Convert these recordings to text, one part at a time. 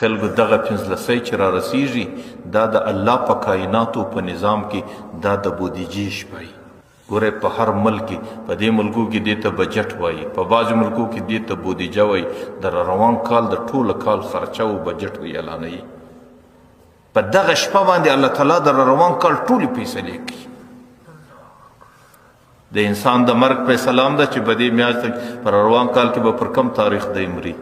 خلکو دغه پنځلسی چې را رسیږي دا د الله په کائناتو په نظام کې دا د بودیجې شپه ګوره په هر ملک کې په دې ملکو کې دې ته بجټ وایي په بعضو ملکو کې دې ته بودیجه وایي د روان کال د ټوله کال خرچه او بجټ وی اعلانوي په دغه شپه باندې الله تعالی د روان کال ټولې فیصلې کوي د انسان د مرګ فیصله هم ده چې په دې میاشت کې په روان کال کې به پر کم تاریخ دی مري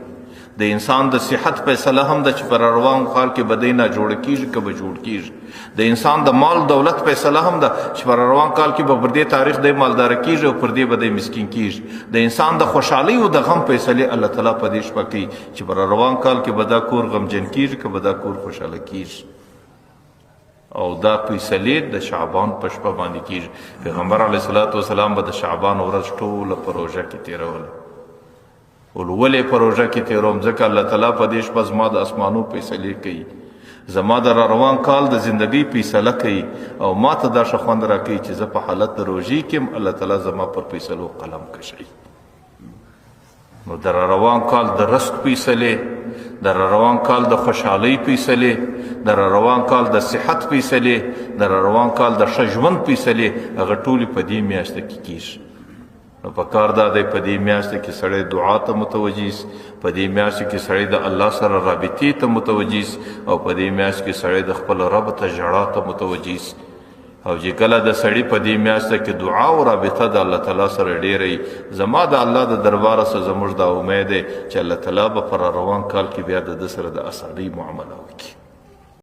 د انسان د صحت فیصله هم ده چې پر روان کال کې به دی نه جوړ کیږي که به جوړ کیږي د انسان د مال دولت فیصله هم ده چې پر روان کال کې به پر دې تاریخ دی مالداره کیږي او پر دې به دی مسکین کیږي د انسان د خوشحالۍ او د غم فیصلې الله تعالی په دې شپه کوي چې پر روان کال کې به دا کور غمجن کیږي که به دا کور خوشحاله کیږي او دا فیصلې د شعبان په شپه باندې کیږي پیغمبر علیه الصلاة والسلام به د شعبان ورځ ټوله په روژه کې تېروله ولې په روژه کې تېروم ځکه الله تعالی په دې شپه زما د اسمانو فیصلې کوي زما د روان کال د زندګۍ فیصله کوي او ما ته دا ښه خوند راکوي چې زه په حالت د روژې کې هم الله تعالی زما پر فیصلو قلم کشوي نو د روان کال د رزق فیصلې د روان کال د خوشحالۍ فیصلې د روان کال د صحت فیصلې د روان کال د ښه ژوند فیصلې هغه ټولې په دې میاشته کې کیږي نو په کار دا دی په دې میاشته کې سړی دعا ته متوجه په دې میاشته کې سړی د الله سره رابطې ته متوجه او په دې میاشت کې سړی د خپل رب ته ژړا ته متوجه او چې کله د سړي په دې میاشته کې دعا او رابطه د الله تعالی سره ډېره زما د الله د درباره څخه زموږ دا امید دی چې الله تعالی به پر روان کال کې بیا د ده سره د اسانۍ معامله وکړي